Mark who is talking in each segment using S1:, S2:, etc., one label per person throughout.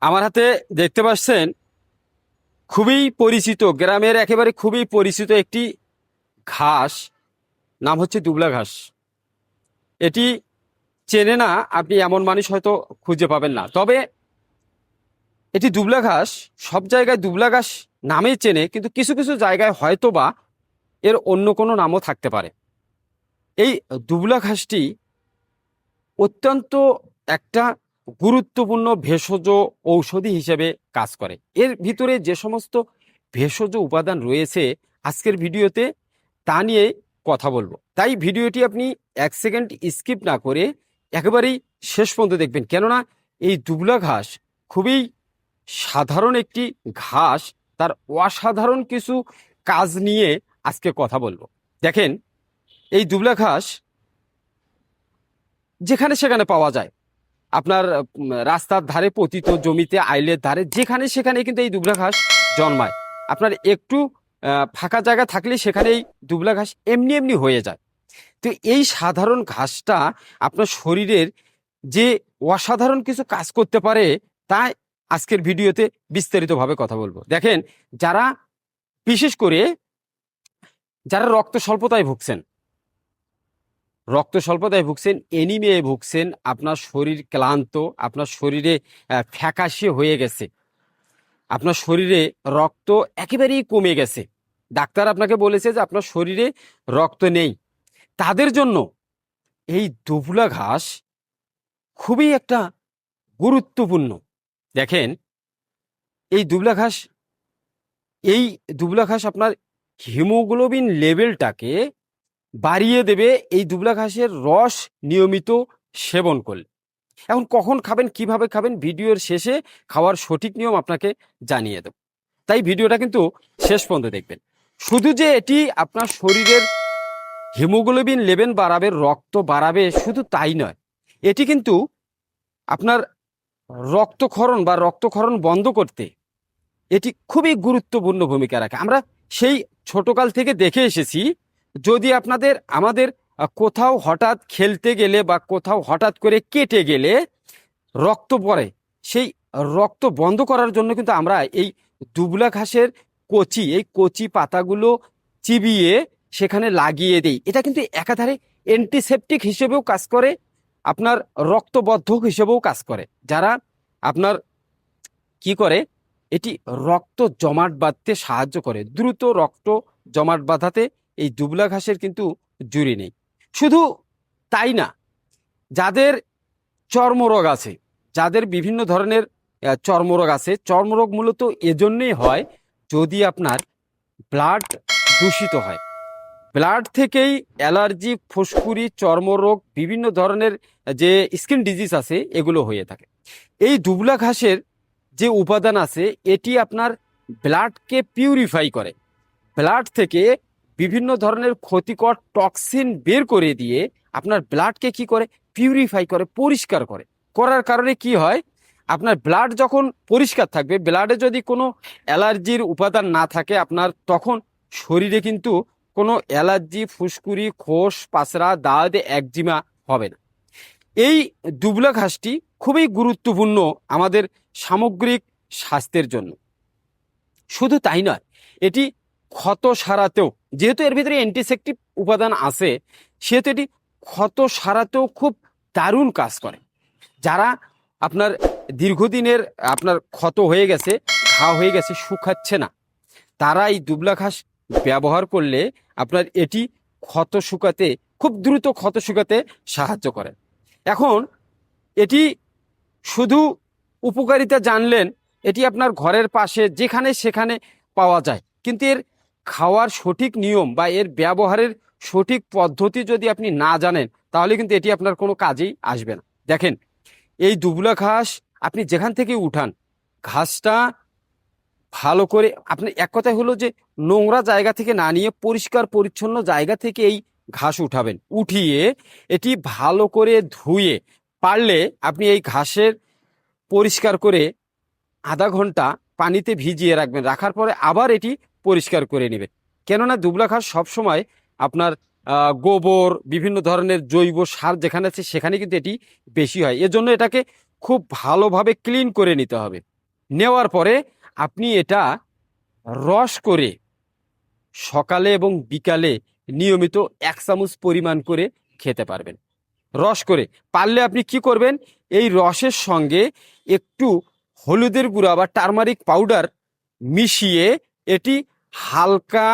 S1: আমার হাতে দেখতে পাচ্ছেন খুবই পরিচিত, গ্রামের একেবারে খুবই পরিচিত একটি ঘাস। নাম হচ্ছে দুবলা ঘাস। এটি চেনে না আপনি এমন মানুষ হয়তো খুঁজে পাবেন না। তবে এটি দুবলা ঘাস, সব জায়গায় দুবলা ঘাস নামেই চেনে, কিন্তু কিছু কিছু জায়গায় হয়তো বা এর অন্য কোনো নামও থাকতে পারে। এই দুবলা ঘাসটি অত্যন্ত একটা গুরুত্বপূর্ণ ভেষজ ঔষধি হিসেবে কাজ করে। এর ভিতরে যে সমস্ত ভেষজ উপাদান রয়েছে আজকের ভিডিওতে তা নিয়ে কথা বলবো। তাই ভিডিওটি আপনি 1 সেকেন্ড স্কিপ না করে একেবারেই শেষ পর্যন্ত দেখবেন, কেননা এই দুবলা ঘাস খুবই সাধারণ একটি ঘাস, তার অসাধারণ কিছু কাজ নিয়ে আজকে কথা বলবো। দেখেন, এই দুবলা ঘাস যেখানে সেখানে পাওয়া যায়। আপনার রাস্তার ধারে, পতিত জমিতে, আইলের ধারে, যেখানে সেখানে কিন্তু এই দুবলা ঘাস জন্মায়। আপনার একটু ফাঁকা জায়গা থাকলে সেখানে এই দুবলা ঘাস এমনি এমনি হয়ে যায়। তো এই সাধারণ ঘাসটা আপনার শরীরের যে অসাধারণ কিছু কাজ করতে পারে, তাই আজকের ভিডিওতে বিস্তারিতভাবে কথা বলবো। দেখেন, যারা বিশেষ করে যারা রক্ত স্বল্পতায় ভুগছেন, এনিমিয়ায় ভুগছেন, আপনার শরীর ক্লান্ত, আপনার শরীরে ফ্যাকাশে হয়ে গেছে, আপনার শরীরে রক্ত একেবারেই কমে গেছে, ডাক্তার আপনাকে বলেছে যে আপনার শরীরে রক্ত নেই, তাদের জন্য এই দুবলা ঘাস খুবই একটা গুরুত্বপূর্ণ। দেখেন, এই দুবলা ঘাস এই দুবলা ঘাস আপনার হিমোগ্লোবিন লেভেলটাকে বাড়িয়ে দেবে এই দুবলা ঘাসের রস নিয়মিত সেবন করলে। এখন কখন খাবেন, কিভাবে খাবেন, ভিডিওর শেষে খাওয়ার সঠিক নিয়ম আপনাকে জানিয়ে দেব। তাই ভিডিওটা কিন্তু শেষ পর্যন্ত দেখবেন। শুধু যে এটি আপনার শরীরের হিমোগ্লোবিন লেভেল বাড়াবে, রক্ত বাড়াবে, শুধু তাই নয়, এটি কিন্তু আপনার রক্তক্ষরণ বন্ধ করতে এটি খুবই গুরুত্বপূর্ণ ভূমিকা রাখে। আমরা সেই ছোটকাল থেকে দেখে এসেছি, যদি আমাদের কোথাও হঠাৎ খেলতে গেলে বা কোথাও হঠাৎ করে কেটে গেলে রক্ত পড়ে, সেই রক্ত বন্ধ করার জন্য কিন্তু আমরা এই দুবলা ঘাসের এই কচি পাতাগুলো চিবিয়ে সেখানে লাগিয়ে দেই। এটা কিন্তু একাধারে অ্যান্টিসেপটিক হিসেবেও কাজ করে, আপনার রক্তবর্ধক হিসেবেও কাজ করে। যারা আপনার কি করে, এটি রক্ত জমাট বাঁধতে সাহায্য করে, দ্রুত রক্ত জমাট বাঁধাতে এই দুবলা ঘাসের কিন্তু জুড়ি নেই। শুধু তাই না, যাদের চর্মরোগ আছে, যাদের বিভিন্ন ধরনের চর্মরোগ আছে, চর্মরোগ মূলত এজন্যই হয় যদি আপনার ব্লাড দূষিত হয়। ব্লাড থেকেই অ্যালার্জি, ফুসকুড়ি, চর্মরোগ, বিভিন্ন ধরনের যে স্কিন ডিজিজ আছে এগুলো হয়ে থাকে। এই দুবলা ঘাসের যে উপাদান আছে এটি আপনার ব্লাডকে পিউরিফাই করে, ব্লাড থেকে বিভিন্ন ধরনের ক্ষতিকর টক্সিন বের করে দিয়ে আপনার ব্লাডকে কি করে, পিউরিফাই করে, পরিষ্কার করে। করার কারণে কি হয়, আপনার ব্লাড যখন পরিষ্কার থাকবে, ব্লাডে যদি কোনো অ্যালার্জির উপাদান না থাকে আপনার, তখন শরীরে কিন্তু কোনো অ্যালার্জি, ফুসকুড়ি, খোস, পাসরা, দাঁত, একজিমা হবে না। এই দুবলা ঘাসটি খুবই গুরুত্বপূর্ণ আমাদের সামগ্রিক স্বাস্থ্যের জন্য। শুধু তাই নয়, এটি ক্ষত সারাতেও, যেহেতু এর ভিতরে অ্যান্টিসেপটিক উপাদান আছে, সেহেতু এটি ক্ষত সারাতেও খুব দারুণ কাজ করে। যারা আপনার দীর্ঘদিনের আপনার ক্ষত হয়ে গেছে, ঘা হয়ে গেছে, শুকাচ্ছে না, তারা এই দুবলা ঘাস ব্যবহার করলে আপনার এটি ক্ষত শুকাতে, খুব দ্রুত ক্ষত শুকাতে সাহায্য করে। এখন এটি শুধু উপকারিতা জানলেন, এটি আপনার ঘরের পাশে যেখানে সেখানে পাওয়া যায়, কিন্তু এর খাওয়ার সঠিক নিয়ম বা এর ব্যবহারের সঠিক পদ্ধতি যদি আপনি না জানেন, তাহলে কিন্তু এটি আপনার কোনো কাজেই আসবে না। দেখেন, এই দুবলা ঘাস আপনি যেখান থেকে উঠান, ঘাসটা ভালো করে আপনি, এক কথায় হলো যে নোংরা জায়গা থেকে না নিয়ে পরিষ্কার পরিচ্ছন্ন জায়গা থেকে এই ঘাস উঠাবেন, উঠিয়ে এটি ভালো করে ধুয়ে, পারলে আপনি এই ঘাসের পরিষ্কার করে আধা ঘন্টা পানিতে ভিজিয়ে রাখবেন, রাখার পরে আবার এটি পরিষ্কার করে নেবেন। কেননা দুবলা ঘাস সবসময় আপনার গোবর, বিভিন্ন ধরনের জৈব সার যেখানে আছে সেখানে কিন্তু এটি বেশি হয়, এজন্য এটাকে খুব ভালোভাবে ক্লিন করে নিতে হবে। নেওয়ার পরে আপনি এটা রস করে সকালে এবং বিকালে নিয়মিত 1 চামচ পরিমাণ করে খেতে পারবেন। রস করে পারলে আপনি কি করবেন, এই রসের সঙ্গে একটু হলুদের গুঁড়া বা টারমারিক পাউডার মিশিয়ে এটি হালকা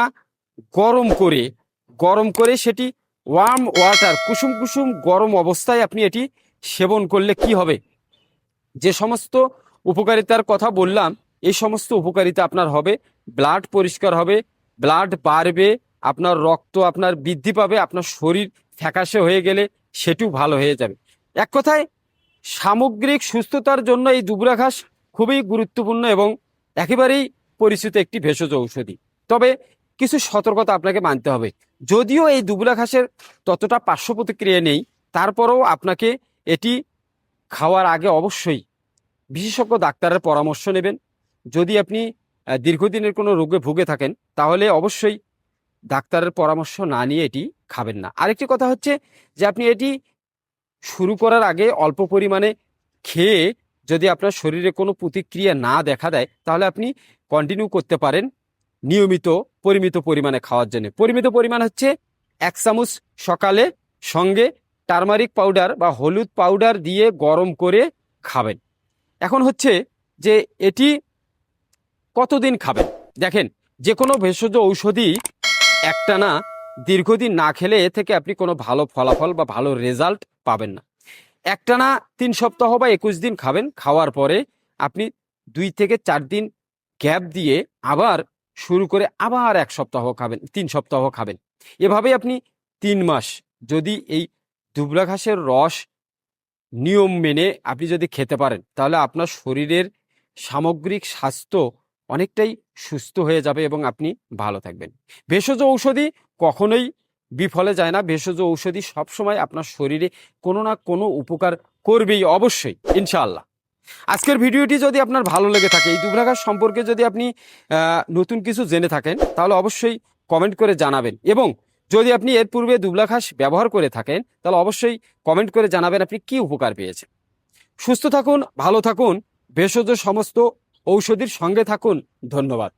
S1: গরম করে সেটি ওয়ার্ম ওয়াটার, কুসুম কুসুম গরম অবস্থায় আপনি এটি সেবন করলে কি হবে, যে সমস্ত উপকারিতার কথা বললাম এই সমস্ত উপকারিতা আপনার হবে। ব্লাড পরিষ্কার হবে, ব্লাড বাড়বে, আপনার রক্ত আপনার বৃদ্ধি পাবে, আপনার শরীর ফ্যাকাশে হয়ে গেলে সেটিও ভালো হয়ে যাবে। এক কথায় সামগ্রিক সুস্থতার জন্য এই দুবরা ঘাস খুবই গুরুত্বপূর্ণ এবং একেবারেই পরিচিত একটি ভেষজ ঔষধি। তবে কিছু সতর্কতা আপনাকে মানতে হবে। যদিও এই দুবরা ঘাসের ততটা পার্শ্ব প্রতিক্রিয়া নেই, তারপরেও আপনাকে এটি খাওয়ার আগে অবশ্যই বিশেষজ্ঞ ডাক্তারের পরামর্শ নেবেন। যদি আপনি দীর্ঘদিনের কোনো রোগে ভুগে থাকেন তাহলে অবশ্যই ডাক্তারের পরামর্শ না নিয়ে এটি খাবেন না। আরেকটি কথা হচ্ছে যে আপনি এটি শুরু করার আগে অল্প পরিমাণে খেয়ে যদি আপনার শরীরে কোনো প্রতিক্রিয়া না দেখা দেয় তাহলে আপনি কন্টিনিউ করতে পারেন নিয়মিত পরিমিত পরিমাণে খাওয়ার জন্য। পরিমিত পরিমাণ হচ্ছে 1 চামচ সকালে, সঙ্গে টারমারিক পাউডার বা হলুদ পাউডার দিয়ে গরম করে খাবেন। এখন হচ্ছে যে এটি কতদিন খাবেন। দেখেন, যে কোনো ভেষজ ঔষধি একটানা দীর্ঘদিন না খেলে এ থেকে আপনি কোনো ভালো ফলাফল বা ভালো রেজাল্ট পাবেন না। একটানা 3 সপ্তাহ বা 21 দিন খাবেন, খাওয়ার পরে আপনি 2 থেকে 4 দিন গ্যাপ দিয়ে আবার শুরু করে আবার 1 সপ্তাহ খাবেন, 3 সপ্তাহ খাবেন। এভাবে আপনি 3 মাস যদি এই দুবরা ঘাসের রস নিয়ম মেনে আপনি যদি খেতে পারেন তাহলে আপনার শরীরের সামগ্রিক স্বাস্থ্য অনেকটাই সুস্থ হয়ে যাবে এবং আপনি ভালো থাকবেন। ভেষজ ঔষধি কখনোই বিফলে যায় না। ভেষজ ঔষধি সবসময় আপনার শরীরে কোনো না কোনো উপকার করবেই অবশ্যই, ইনশাআল্লাহ। আজকের ভিডিওটি যদি আপনার ভালো লেগে থাকে, এই দুবরা ঘাস সম্পর্কে যদি আপনি নতুন কিছু জেনে থাকেন তাহলে অবশ্যই কমেন্ট করে জানাবেন। এবং যদি আপনি এর পূর্বে দুবরা ঘাস ব্যবহার করে থাকেন তাহলে অবশ্যই কমেন্ট করে জানাবেন আপনি কি উপকার পেয়েছেন। সুস্থ থাকুন, ভালো থাকুন, ভেষজ সমস্ত ঔষধির সঙ্গে থাকুন। ধন্যবাদ।